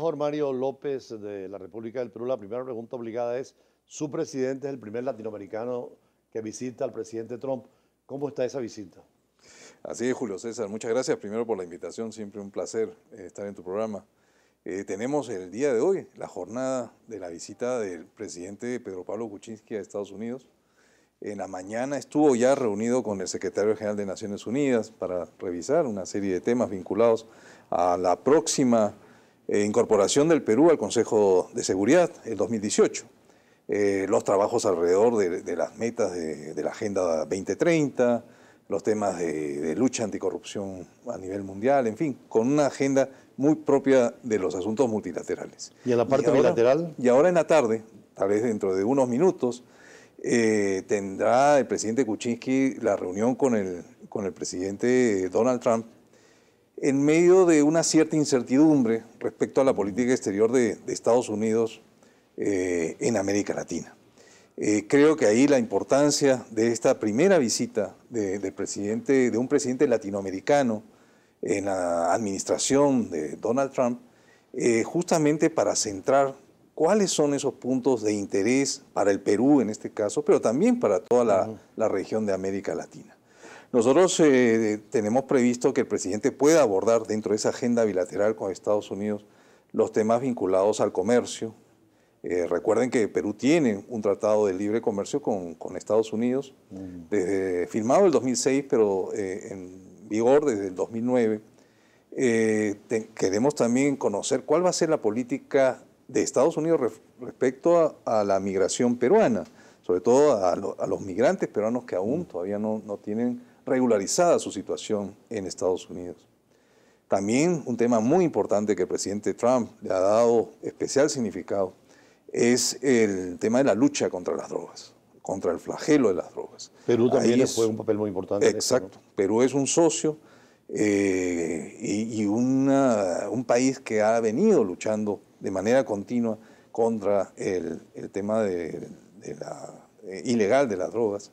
embajador Mario López de la República del Perú, la primera pregunta obligada es, su presidente es el primer latinoamericano que visita al presidente Trump. ¿Cómo está esa visita? Así es, Julio César. Muchas gracias primero por la invitación. Siempre un placer estar en tu programa. Tenemos el día de hoy la jornada de la visita del presidente Pedro Pablo Kuczynski a Estados Unidos. En la mañana estuvo ya reunido con el secretario general de Naciones Unidas para revisar una serie de temas vinculados a la próxima incorporación del Perú al Consejo de Seguridad, el 2018. Los trabajos alrededor de las metas de la Agenda 2030, los temas de lucha anticorrupción a nivel mundial, en fin, con una agenda muy propia de los asuntos multilaterales. ¿Y en la parte bilateral? Y ahora en la tarde, tal vez dentro de unos minutos, tendrá el presidente Kuczynski la reunión con el presidente Donald Trump en medio de una cierta incertidumbre respecto a la política exterior de Estados Unidos en América Latina. Creo que ahí la importancia de esta primera visita de un presidente latinoamericano en la administración de Donald Trump, justamente para centrar cuáles son esos puntos de interés para el Perú en este caso, pero también para toda la región de América Latina. Nosotros tenemos previsto que el presidente pueda abordar dentro de esa agenda bilateral con Estados Unidos los temas vinculados al comercio. Recuerden que Perú tiene un tratado de libre comercio con Estados Unidos, firmado en el 2006, pero en vigor desde el 2009. Queremos también conocer cuál va a ser la política de Estados Unidos respecto a la migración peruana, sobre todo a los migrantes peruanos que aún todavía no tienen regularizada su situación en Estados Unidos. También un tema muy importante que el presidente Trump le ha dado especial significado es el tema de la lucha contra las drogas, contra el flagelo de las drogas. Perú también juega un papel muy importante. Exacto. En esto, ¿no? Perú es un socio y un país que ha venido luchando de manera continua contra el tema ilegal de las drogas,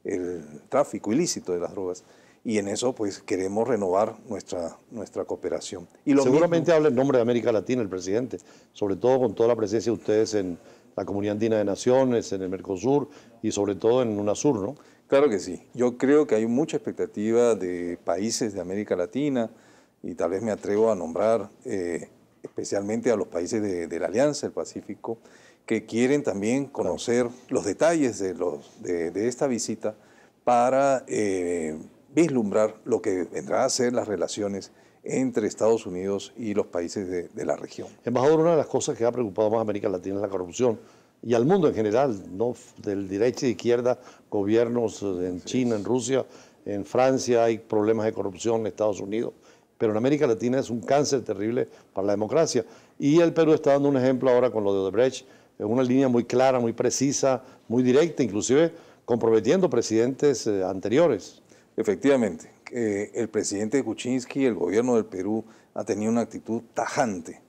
el tráfico ilícito de las drogas. Y en eso pues queremos renovar nuestra cooperación. Y seguramente habla en nombre de América Latina el presidente, sobre todo con toda la presencia de ustedes en la Comunidad Andina de Naciones, en el Mercosur y sobre todo en UNASUR, ¿no? Claro que sí. Yo creo que hay mucha expectativa de países de América Latina y tal vez me atrevo a nombrar especialmente a los países de la Alianza del Pacífico, que quieren también conocer los detalles de esta visita para vislumbrar lo que vendrá a ser las relaciones entre Estados Unidos y los países de la región. Embajador, una de las cosas que ha preocupado más a América Latina es la corrupción y al mundo en general, ¿no? Del derecha y de izquierda, gobiernos en China, en Rusia, en Francia hay problemas de corrupción, en Estados Unidos, pero en América Latina es un cáncer terrible para la democracia. Y el Perú está dando un ejemplo ahora con lo de Odebrecht, en una línea muy clara, muy precisa, muy directa, inclusive comprometiendo presidentes anteriores. Efectivamente, el presidente Kuczynski, el gobierno del Perú, ha tenido una actitud tajante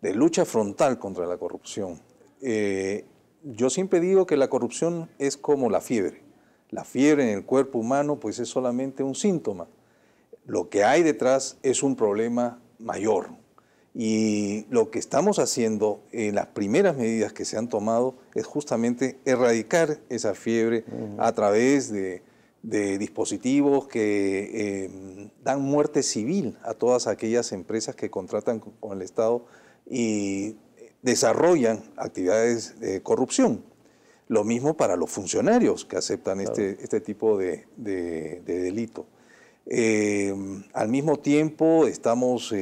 de lucha frontal contra la corrupción. Yo siempre digo que la corrupción es como la fiebre. La fiebre en el cuerpo humano pues es solamente un síntoma. Lo que hay detrás es un problema mayor. Y lo que estamos haciendo en las primeras medidas que se han tomado es justamente erradicar esa fiebre a través de dispositivos que dan muerte civil a todas aquellas empresas que contratan con el Estado y desarrollan actividades de corrupción. Lo mismo para los funcionarios que aceptan este tipo de delito. Al mismo tiempo estamos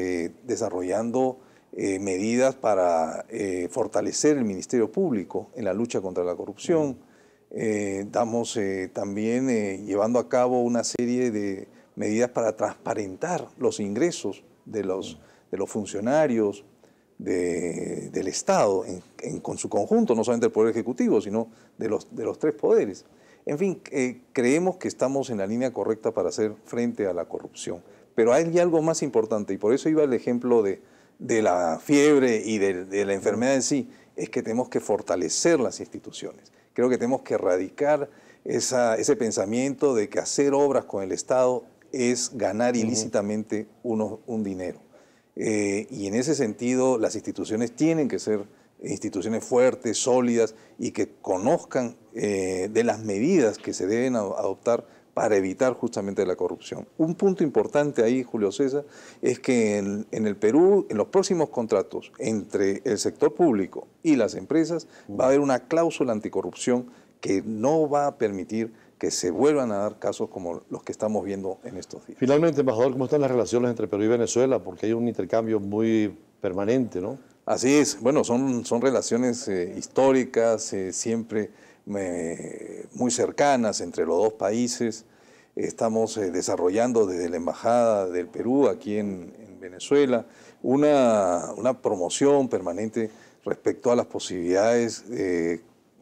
desarrollando medidas para fortalecer el Ministerio Público en la lucha contra la corrupción. Estamos también llevando a cabo una serie de medidas para transparentar los ingresos de los funcionarios del Estado con su conjunto, no solamente del Poder Ejecutivo, sino de los tres poderes. En fin, creemos que estamos en la línea correcta para hacer frente a la corrupción. Pero hay algo más importante, y por eso iba el ejemplo de la fiebre y de la enfermedad en sí, es que tenemos que fortalecer las instituciones. Creo que tenemos que erradicar ese pensamiento de que hacer obras con el Estado es ganar ilícitamente un dinero. y en ese sentido las instituciones tienen que ser instituciones fuertes, sólidas y que conozcan de las medidas que se deben adoptar para evitar justamente la corrupción. Un punto importante ahí, Julio César, es que en el Perú, en los próximos contratos entre el sector público y las empresas, va a haber una cláusula anticorrupción que no va a permitir que se vuelvan a dar casos como los que estamos viendo en estos días. Finalmente, embajador, ¿cómo están las relaciones entre Perú y Venezuela? Porque hay un intercambio muy permanente, ¿no? Así es, bueno, son relaciones históricas, siempre muy cercanas entre los dos países. Estamos desarrollando desde la Embajada del Perú aquí en Venezuela una promoción permanente respecto a las posibilidades de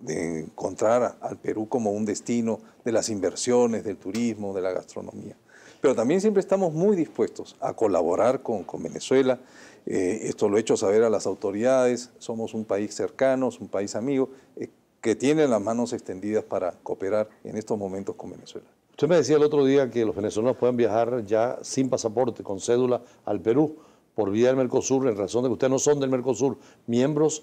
encontrar al Perú como un destino de las inversiones, del turismo, de la gastronomía. Pero también siempre estamos muy dispuestos a colaborar con Venezuela. Esto lo he hecho saber a las autoridades. Somos un país cercano, un país amigo, que tiene las manos extendidas para cooperar en estos momentos con Venezuela. Usted me decía el otro día que los venezolanos pueden viajar ya sin pasaporte, con cédula, al Perú, por vía del Mercosur, en razón de que ustedes no son del Mercosur, miembros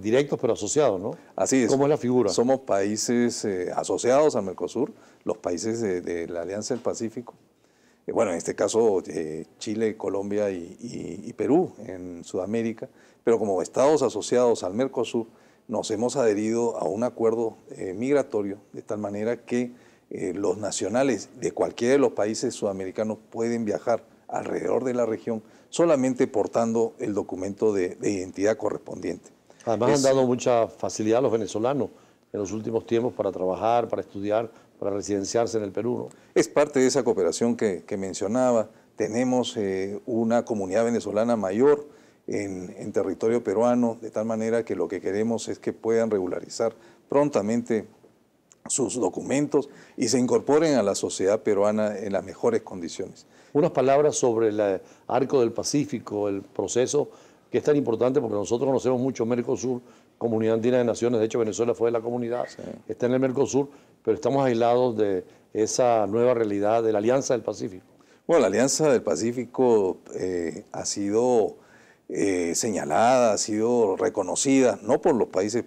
directos pero asociados, ¿no? Así es. ¿Cómo es la figura? Somos países asociados al Mercosur, los países de la Alianza del Pacífico. Bueno, en este caso Chile, Colombia y Perú en Sudamérica, pero como estados asociados al Mercosur nos hemos adherido a un acuerdo migratorio de tal manera que los nacionales de cualquiera de los países sudamericanos pueden viajar alrededor de la región solamente portando el documento de identidad correspondiente. Además han dado mucha facilidad a los venezolanos en los últimos tiempos para trabajar, para estudiar, para residenciarse en el Perú, ¿no? Es parte de esa cooperación que mencionaba. Tenemos una comunidad venezolana mayor en territorio peruano, de tal manera que lo que queremos es que puedan regularizar prontamente sus documentos y se incorporen a la sociedad peruana en las mejores condiciones. Unas palabras sobre el Arco del Pacífico, el proceso que es tan importante porque nosotros conocemos mucho Mercosur, Comunidad Andina de Naciones, de hecho Venezuela fue de la comunidad, sí, está en el Mercosur, pero estamos aislados de esa nueva realidad de la Alianza del Pacífico. Bueno, la Alianza del Pacífico ha sido señalada, ha sido reconocida, no por los países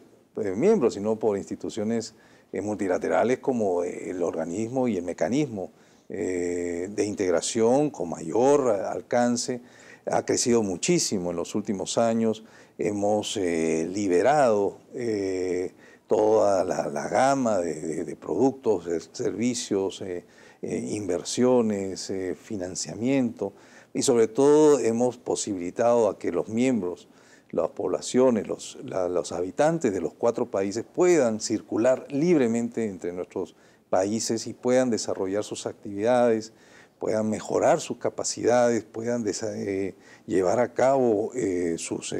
miembros, sino por instituciones multilaterales como el organismo y el mecanismo de integración con mayor alcance. Ha crecido muchísimo en los últimos años, hemos liberado toda la gama de productos, de servicios, inversiones, financiamiento y sobre todo hemos posibilitado a que los miembros, las poblaciones, los habitantes de los 4 países puedan circular libremente entre nuestros países y puedan desarrollar sus actividades, puedan mejorar sus capacidades, puedan llevar a cabo sus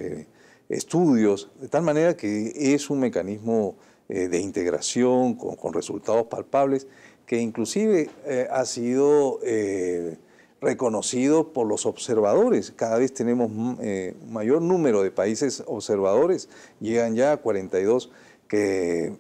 estudios, de tal manera que es un mecanismo de integración con resultados palpables que inclusive ha sido reconocido por los observadores. Cada vez tenemos mayor número de países observadores, llegan ya a 42, que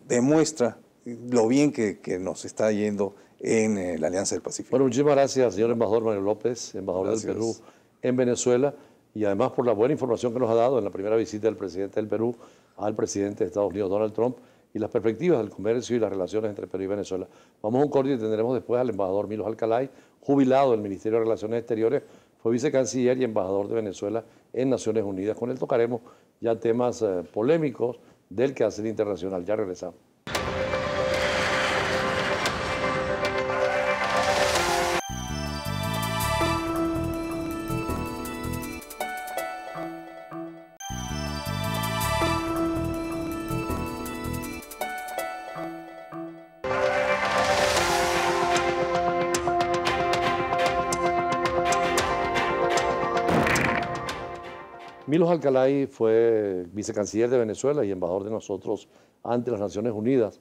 demuestra lo bien que nos está yendo en la Alianza del Pacífico. Bueno, muchísimas gracias, señor embajador Manuel López, embajador del Perú en Venezuela, y además por la buena información que nos ha dado en la primera visita del presidente del Perú al presidente de Estados Unidos, Donald Trump, y las perspectivas del comercio y las relaciones entre Perú y Venezuela. Vamos a un corte y tendremos después al embajador Milos Alcalay, jubilado del Ministerio de Relaciones Exteriores, fue vicecanciller y embajador de Venezuela en Naciones Unidas. Con él tocaremos ya temas polémicos del quehacer internacional. Ya regresamos. Milos Alcalay fue vicecanciller de Venezuela y embajador de nosotros ante las Naciones Unidas.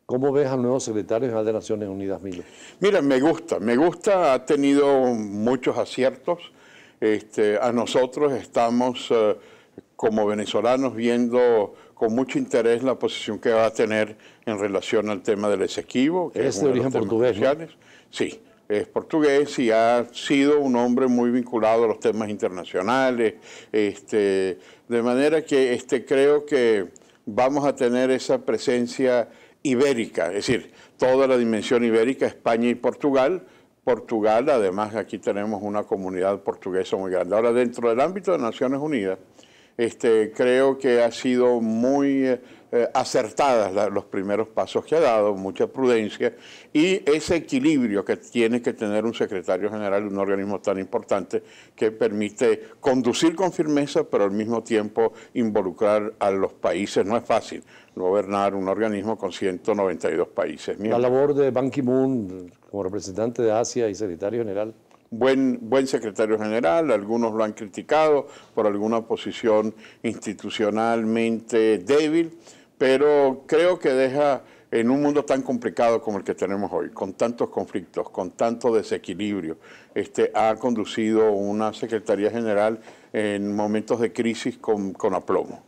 ¿Cómo ves al nuevo secretario general de Naciones Unidas, Milos? Mira, me gusta, ha tenido muchos aciertos. A nosotros estamos como venezolanos viendo con mucho interés la posición que va a tener en relación al tema del Esequibo. Es de origen portugués, ¿no? Sí, es portugués y ha sido un hombre muy vinculado a los temas internacionales, de manera que creo que vamos a tener esa presencia ibérica, es decir, toda la dimensión ibérica, España y Portugal. Portugal, además, aquí tenemos una comunidad portuguesa muy grande. Ahora, dentro del ámbito de Naciones Unidas, creo que ha sido muy acertadas los primeros pasos que ha dado, mucha prudencia y ese equilibrio que tiene que tener un secretario general de un organismo tan importante que permite conducir con firmeza, pero al mismo tiempo involucrar a los países. No es fácil gobernar un organismo con 192 países miembros. La labor de Ban Ki-moon como representante de Asia y secretario general. Buen secretario general, algunos lo han criticado por alguna posición institucionalmente débil, pero creo que deja en un mundo tan complicado como el que tenemos hoy, con tantos conflictos, con tanto desequilibrio, ha conducido una Secretaría General en momentos de crisis con aplomo.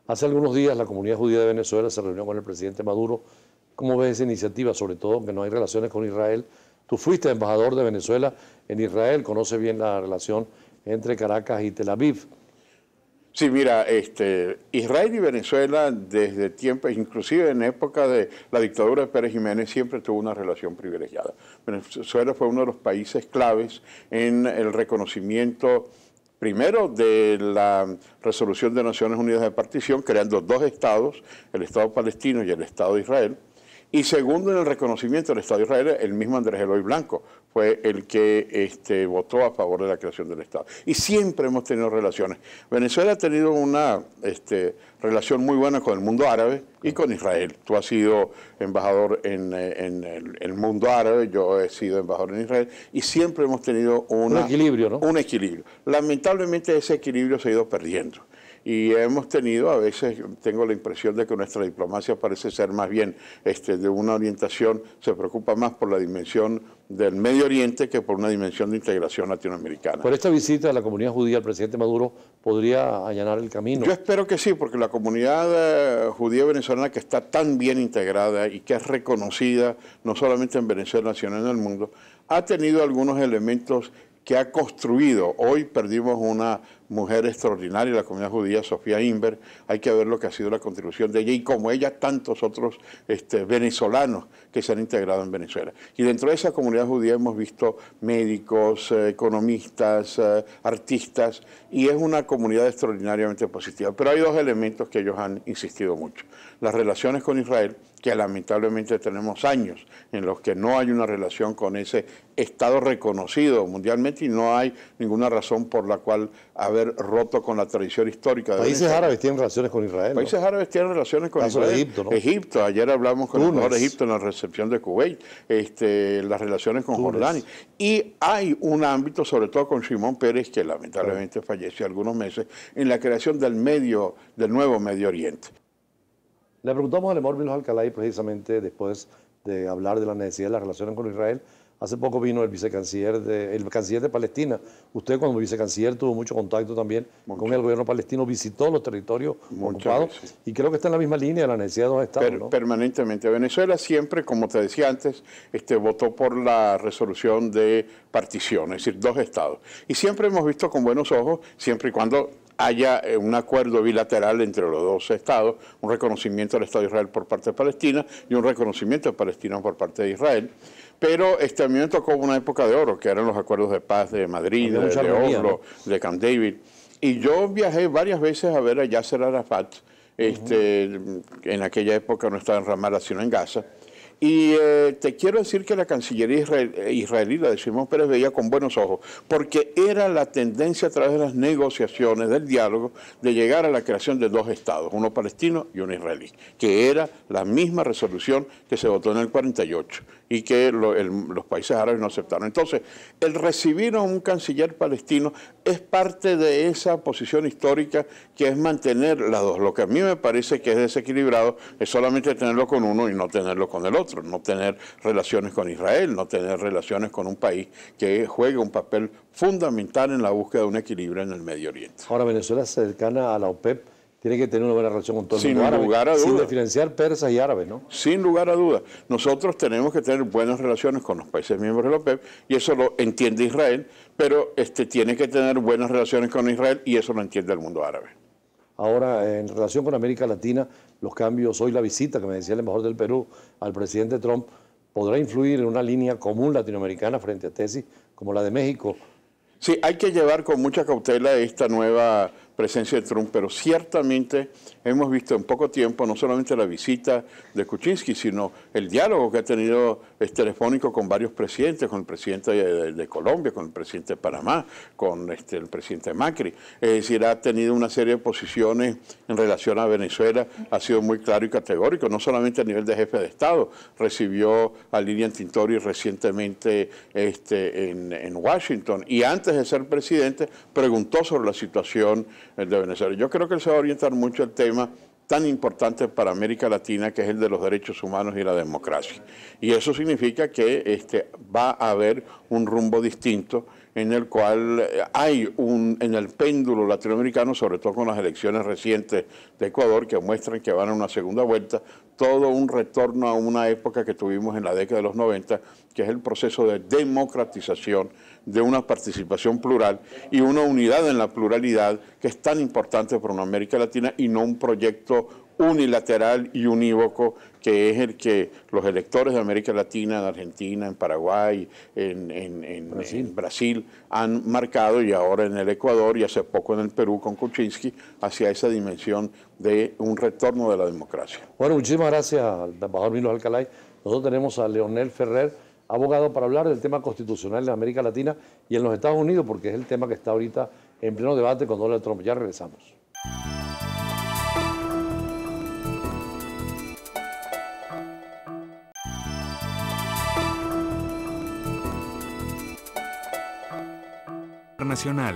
Hace algunos días la comunidad judía de Venezuela se reunió con el presidente Maduro. ¿Cómo ves esa iniciativa? Sobre todo que no hay relaciones con Israel. Tú fuiste embajador de Venezuela en Israel, conoces bien la relación entre Caracas y Tel Aviv. Sí, mira, Israel y Venezuela desde tiempos, inclusive en época de la dictadura de Pérez Jiménez, siempre tuvo una relación privilegiada. Venezuela fue uno de los países claves en el reconocimiento, primero, de la resolución de Naciones Unidas de partición, creando dos estados, el Estado palestino y el Estado de Israel. Y segundo, en el reconocimiento del Estado de Israel, el mismo Andrés Eloy Blanco fue el que votó a favor de la creación del Estado. Y siempre hemos tenido relaciones. Venezuela ha tenido una relación muy buena con el mundo árabe y con Israel. Tú has sido embajador en el mundo árabe, yo he sido embajador en Israel, y siempre hemos tenido un equilibrio, ¿no? Un equilibrio. Lamentablemente ese equilibrio se ha ido perdiendo. Y hemos tenido, a veces tengo la impresión de que nuestra diplomacia parece ser más bien de una orientación, se preocupa más por la dimensión del Medio Oriente que por una dimensión de integración latinoamericana. Por esta visita de la comunidad judía al presidente Maduro, ¿podría allanar el camino? Yo espero que sí, porque la comunidad judía venezolana, que está tan bien integrada y que es reconocida no solamente en Venezuela, sino en el mundo, ha tenido algunos elementos que ha construido. Hoy perdimos una mujer extraordinaria en la comunidad judía, Sofía Inver. Hay que ver lo que ha sido la contribución de ella y como ella tantos otros venezolanos que se han integrado en Venezuela. Y dentro de esa comunidad judía hemos visto médicos, economistas, artistas, y es una comunidad extraordinariamente positiva. Pero hay dos elementos que ellos han insistido mucho. Las relaciones con Israel, que lamentablemente tenemos años en los que no hay una relación con ese Estado reconocido mundialmente y no hay ninguna razón por la cual haber roto con la tradición histórica de Países Venezuela. árabes tienen relaciones con Israel, ¿no? Países árabes tienen relaciones con Caso Israel. de Egipto, ¿no? Egipto, ayer hablamos con el Túnez. embajador de Egipto en la recepción de Kuwait, las relaciones con Túnez. Jordania. Y hay un ámbito, sobre todo con Shimon Peres, que lamentablemente falleció algunos meses, en la creación del nuevo Medio Oriente. Le preguntamos a Lemor Vilos Alcalay precisamente después de hablar de la necesidad de las relaciones con Israel. Hace poco vino el canciller de Palestina. Usted como vicecanciller tuvo mucho contacto también con el gobierno palestino, visitó los territorios ocupados veces. Y creo que está en la misma línea de la necesidad de dos estados, ¿no? Permanentemente. Venezuela siempre, como te decía antes, votó por la resolución de partición, es decir, dos estados. Y siempre hemos visto con buenos ojos, siempre y cuando haya un acuerdo bilateral entre los dos estados, un reconocimiento del Estado de Israel por parte de Palestina y un reconocimiento de Palestina por parte de Israel. Pero a mí me tocó una época de oro, que eran los acuerdos de paz de Madrid, de Oslo, de Camp David. Y yo viajé varias veces a ver a Yasser Arafat. En aquella época no estaba en Ramallah, sino en Gaza. Y te quiero decir que la Cancillería israelí, la de Shimon Peres, veía con buenos ojos, porque era la tendencia a través de las negociaciones, del diálogo, de llegar a la creación de dos estados, uno palestino y uno israelí, que era la misma resolución que se votó en el 48 y que los países árabes no aceptaron. Entonces, el recibir a un canciller palestino es parte de esa posición histórica que es mantener las dos. Lo que a mí me parece que es desequilibrado es solamente tenerlo con uno y no tenerlo con el otro, no tener relaciones con Israel, no tener relaciones con un país que juega un papel fundamental en la búsqueda de un equilibrio en el Medio Oriente. Ahora, Venezuela es cercana a la OPEP, tiene que tener una buena relación con todo el Sin mundo árabe, lugar a sin duda. diferenciar persas y árabes, ¿no? Sin lugar a dudas. Nosotros tenemos que tener buenas relaciones con los países miembros de la OPEP y eso lo entiende Israel, pero tiene que tener buenas relaciones con Israel y eso lo entiende el mundo árabe. Ahora, en relación con América Latina, los cambios, hoy la visita que me decía el embajador del Perú al presidente Trump, ¿podrá influir en una línea común latinoamericana frente a tesis como la de México? Sí, hay que llevar con mucha cautela esta nueva presencia de Trump, pero ciertamente hemos visto en poco tiempo no solamente la visita de Kuczynski, sino el diálogo que ha tenido telefónico con varios presidentes, con el presidente de Colombia, con el presidente de Panamá, con el presidente Macri. Es decir, ha tenido una serie de posiciones en relación a Venezuela, ha sido muy claro y categórico, no solamente a nivel de jefe de Estado, recibió a Lilian Tintori recientemente en Washington y antes de ser presidente preguntó sobre la situación de Venezuela. Yo creo que él se va a orientar mucho al tema tan importante para América Latina, que es el de los derechos humanos y la democracia. Y eso significa que va a haber un rumbo distinto en el cual hay en el péndulo latinoamericano, sobre todo con las elecciones recientes de Ecuador, que muestran que van a una segunda vuelta, todo un retorno a una época que tuvimos en la década de los 90, que es el proceso de democratización, de una participación plural y una unidad en la pluralidad que es tan importante para una América Latina y no un proyecto unilateral y unívoco que es el que los electores de América Latina, en Argentina, en Paraguay, en Brasil han marcado y ahora en el Ecuador y hace poco en el Perú con Kuczynski hacia esa dimensión de un retorno de la democracia. Bueno, muchísimas gracias al embajador Milos Alcalay. Nosotros tenemos a Leonel Ferrer, abogado, para hablar del tema constitucional en América Latina y en los Estados Unidos, porque es el tema que está ahorita en pleno debate con Donald Trump. Ya regresamos. Nacional.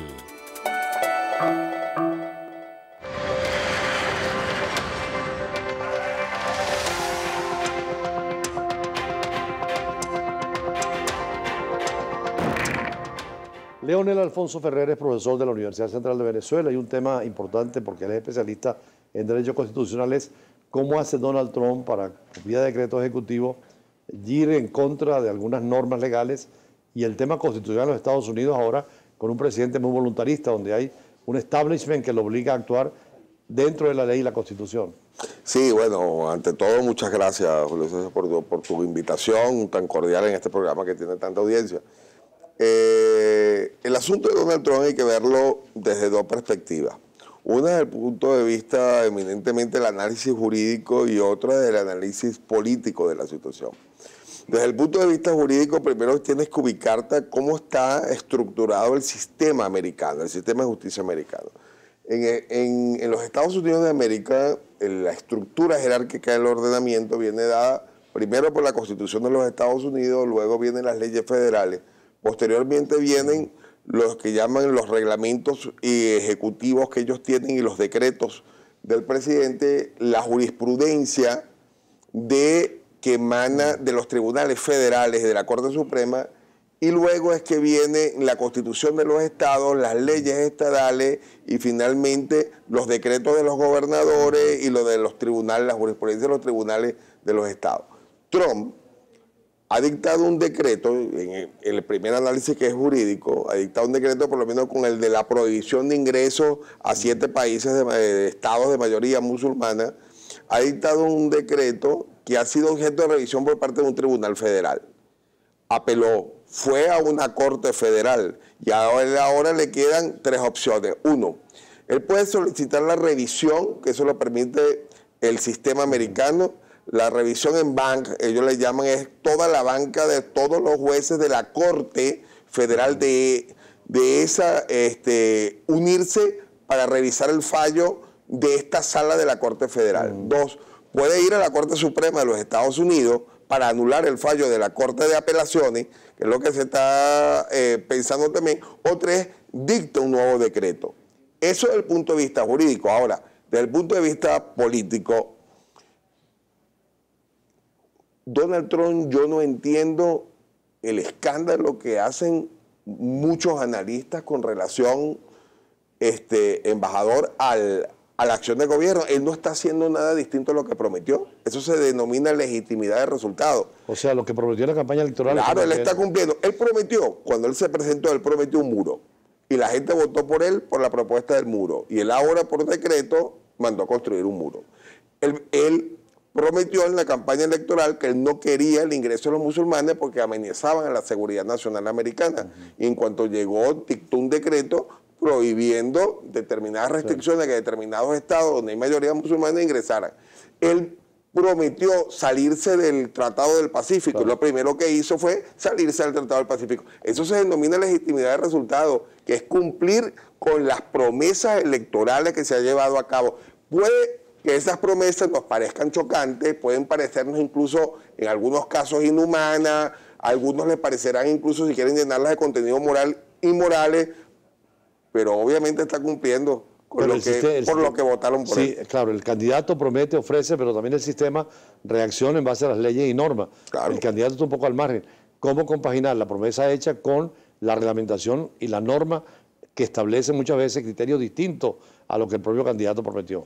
Leonel Alfonso Ferrer es profesor de la Universidad Central de Venezuela y un tema importante porque él es especialista en derecho constitucional es cómo hace Donald Trump para, vía decreto ejecutivo, ir en contra de algunas normas legales y el tema constitucional de los Estados Unidos ahora con un presidente muy voluntarista donde hay un establishment que lo obliga a actuar dentro de la ley y la Constitución. Sí, bueno, ante todo muchas gracias, Julio César, por tu invitación tan cordial en este programa que tiene tanta audiencia. El asunto de Donald Trump hay que verlo desde dos perspectivas. Una desde el punto de vista eminentemente del análisis jurídico y otra del análisis político de la situación. Desde el punto de vista jurídico, primero tienes que ubicarte a cómo está estructurado el sistema americano, el sistema de justicia americano. En los Estados Unidos de América, la estructura jerárquica del ordenamiento viene dada primero por la Constitución de los Estados Unidos, luego vienen las leyes federales, posteriormente vienen los que llaman los reglamentos ejecutivos que ellos tienen y los decretos del presidente, la jurisprudencia que emana de los tribunales federales y de la Corte Suprema, y luego es que viene la Constitución de los estados, las leyes estatales y finalmente los decretos de los gobernadores y lo de los tribunales, la jurisprudencia de los tribunales de los estados. Trump ha dictado un decreto, en el primer análisis que es jurídico, ha dictado un decreto por lo menos con el de la prohibición de ingresos a 7 países de estados de mayoría musulmana, ha dictado un decreto que ha sido objeto de revisión por parte de un tribunal federal. Apeló, fue a una corte federal y ahora le quedan 3 opciones. Uno, él puede solicitar la revisión, que eso lo permite el sistema americano. La revisión en banca, ellos le llaman, es toda la banca de todos los jueces de la Corte Federal de esa, unirse para revisar el fallo de esta sala de la Corte Federal. 2, puede ir a la Corte Suprema de los Estados Unidos para anular el fallo de la Corte de Apelaciones, que es lo que se está pensando también. O 3, dicta un nuevo decreto. Eso desde el punto de vista jurídico. Ahora, desde el punto de vista político, Donald Trump, yo no entiendo el escándalo que hacen muchos analistas con relación, embajador, a la acción de gobierno. Él no está haciendo nada distinto a lo que prometió. Eso se denomina legitimidad de resultado. O sea, lo que prometió en la campaña electoral. Claro, él está cumpliendo. Él prometió, cuando él se presentó, él prometió un muro. Y la gente votó por él por la propuesta del muro. Y él ahora, por decreto, mandó a construir un muro. Él prometió en la campaña electoral que él no quería el ingreso de los musulmanes porque amenazaban a la seguridad nacional americana. Y en cuanto llegó, dictó un decreto prohibiendo determinadas restricciones que determinados estados donde hay mayoría musulmana ingresaran. Él prometió salirse del Tratado del Pacífico. Lo primero que hizo fue salirse del Tratado del Pacífico. Eso se denomina legitimidad de resultado, que es cumplir con las promesas electorales que se ha llevado a cabo. Puede que esas promesas nos parezcan chocantes, pueden parecernos incluso en algunos casos inhumanas, a algunos les parecerán incluso si quieren llenarlas de contenido moral inmorales, pero obviamente está cumpliendo con lo que votaron por él. Sí, claro, el candidato promete, ofrece, pero también el sistema reacciona en base a las leyes y normas. Claro. El candidato está un poco al margen. ¿Cómo compaginar la promesa hecha con la reglamentación y la norma que establece muchas veces criterios distintos a lo que el propio candidato prometió?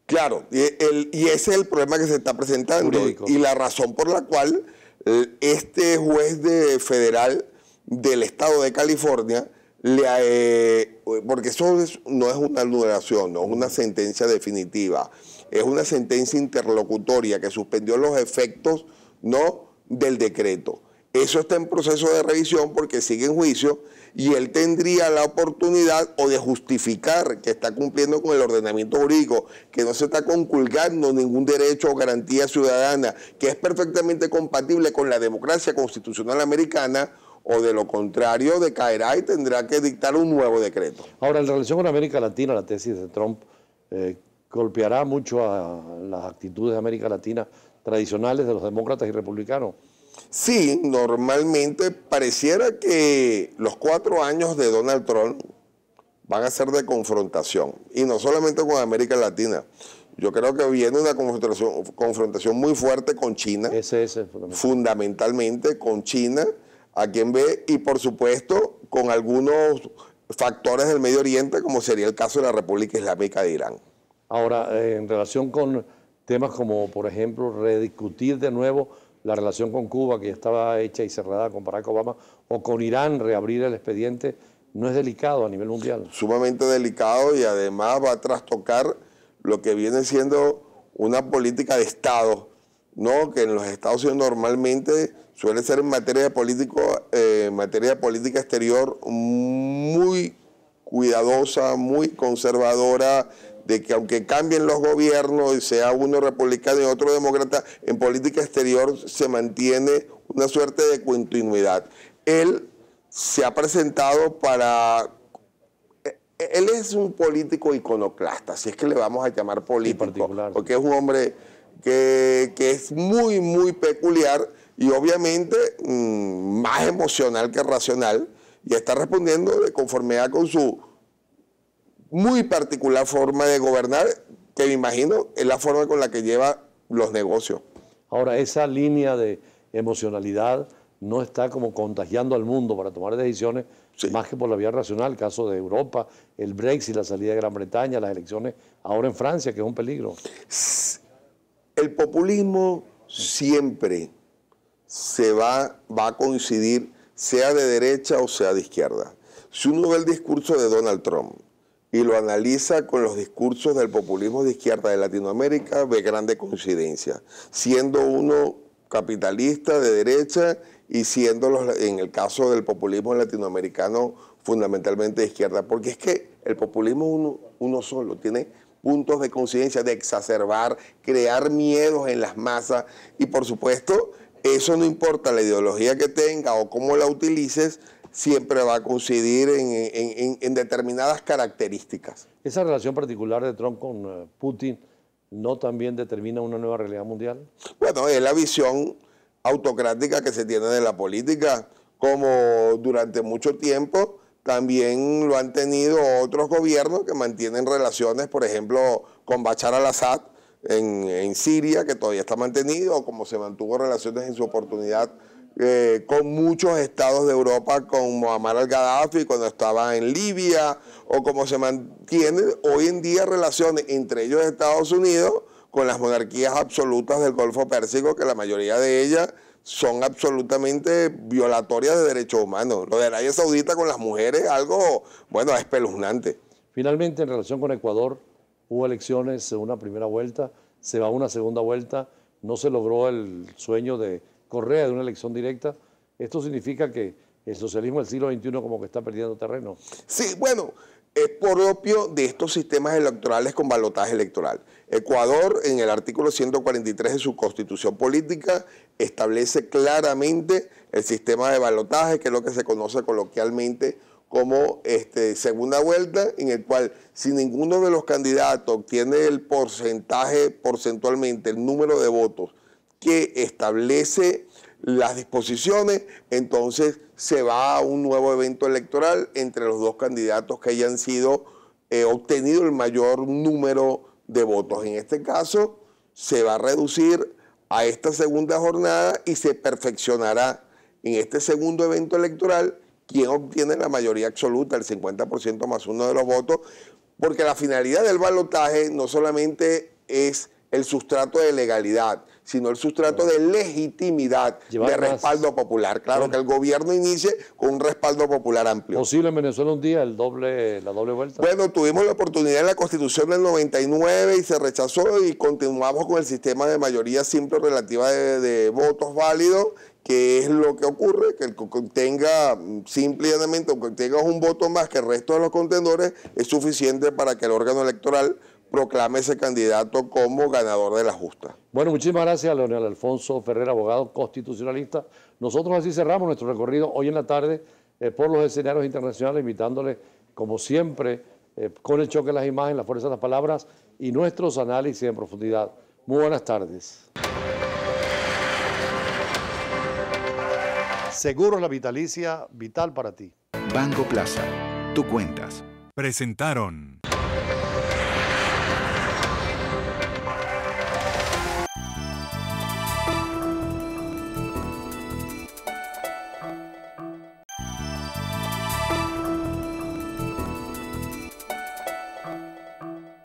Claro, y ese es el problema que se está presentando. Jurídico. Y la razón por la cual este juez federal del estado de California, porque eso no es una anulación, no es una sentencia definitiva, es una sentencia interlocutoria que suspendió los efectos del decreto. Eso está en proceso de revisión porque sigue en juicio y él tendría la oportunidad o de justificar que está cumpliendo con el ordenamiento jurídico, que no se está conculcando ningún derecho o garantía ciudadana, que es perfectamente compatible con la democracia constitucional americana, o de lo contrario decaerá y tendrá que dictar un nuevo decreto. Ahora, en relación con América Latina, la tesis de Trump golpeará mucho a las actitudes de América Latina tradicionales de los demócratas y republicanos. Sí, normalmente pareciera que los 4 años de Donald Trump van a ser de confrontación, y no solamente con América Latina. Yo creo que viene una confrontación muy fuerte con China, fundamentalmente con China, a quien ve, y por supuesto con algunos factores del Medio Oriente, como sería el caso de la República Islámica de Irán. Ahora, en relación con temas como, por ejemplo, rediscutir de nuevo la relación con Cuba, que ya estaba hecha y cerrada con Barack Obama, o con Irán, reabrir el expediente, ¿no es delicado a nivel mundial? Sumamente delicado, y además va a trastocar lo que viene siendo una política de Estado, ¿no? Que en los Estados Unidos normalmente suele ser en materia de política exterior muy cuidadosa, muy conservadora, de que aunque cambien los gobiernos y sea uno republicano y otro demócrata, en política exterior se mantiene una suerte de continuidad. Él se ha presentado él es un político iconoclasta, si es que le vamos a llamar político, porque es un hombre que es muy, muy peculiar y obviamente más emocional que racional, y está respondiendo de conformidad con su muy particular forma de gobernar, que me imagino es la forma con la que lleva los negocios. Ahora, esa línea de emocionalidad no está como contagiando al mundo para tomar decisiones, sí, más que por la vía racional, el caso de Europa, el Brexit, la salida de Gran Bretaña, las elecciones ahora en Francia, que es un peligro. El populismo siempre va a coincidir, sea de derecha o sea de izquierda. Si uno ve el discurso de Donald Trump y lo analiza con los discursos del populismo de izquierda de Latinoamérica, ve grande coincidencia, siendo uno capitalista de derecha y siendo, en el caso del populismo latinoamericano, fundamentalmente de izquierda, porque es que el populismo uno solo tiene puntos de coincidencia, de exacerbar, crear miedos en las masas, y por supuesto, eso no importa la ideología que tenga o cómo la utilices, siempre va a coincidir en determinadas características. ¿Esa relación particular de Trump con Putin no también determina una nueva realidad mundial? Bueno, es la visión autocrática que se tiene de la política, como durante mucho tiempo también lo han tenido otros gobiernos que mantienen relaciones, por ejemplo, con Bashar al-Assad en Siria, que todavía está mantenido, o como se mantuvo relaciones en su oportunidad con muchos estados de Europa, con Muammar al-Gaddafi cuando estaba en Libia, o como se mantienen hoy en día relaciones entre ellos y Estados Unidos con las monarquías absolutas del Golfo Pérsico, que la mayoría de ellas son absolutamente violatorias de derechos humanos. Lo de Arabia Saudita con las mujeres, algo, bueno, espeluznante. Finalmente, en relación con Ecuador, hubo elecciones, una primera vuelta, se va a una segunda vuelta, no se logró el sueño de Correa de una elección directa. Esto significa que el socialismo del siglo XXI como que está perdiendo terreno. Sí, bueno, es propio de estos sistemas electorales con balotaje electoral. Ecuador, en el artículo 143 de su Constitución Política, establece claramente el sistema de balotaje, que es lo que se conoce coloquialmente como segunda vuelta, en el cual si ninguno de los candidatos obtiene el porcentaje, porcentualmente, el número de votos que establece las disposiciones, entonces se va a un nuevo evento electoral entre los dos candidatos que hayan sido obtenido el mayor número de votos. En este caso, se va a reducir a esta segunda jornada y se perfeccionará en este segundo evento electoral quien obtiene la mayoría absoluta, el 50% más uno de los votos, porque la finalidad del balotaje no solamente es el sustrato de legalidad, sino el sustrato de legitimidad, de respaldo popular. Claro, que el gobierno inicie con un respaldo popular amplio. ¿Posible en Venezuela un día la doble vuelta? Bueno, tuvimos la oportunidad en la Constitución del 99 y se rechazó, y continuamos con el sistema de mayoría simple relativa de votos válidos, que es lo que ocurre, que el que tenga, simple y llanamente, aunque tengas un voto más que el resto de los contendores, es suficiente para que el órgano electoral proclame ese candidato como ganador de la justa. Bueno, muchísimas gracias, Leonel Alfonso Ferrer, abogado constitucionalista. Nosotros así cerramos nuestro recorrido hoy en la tarde por los escenarios internacionales, invitándole, como siempre, con el choque de las imágenes, la fuerza de las palabras y nuestros análisis en profundidad. Muy buenas tardes. Seguros La Vitalicia, vital para ti. Banco Plaza, tú cuentas. Presentaron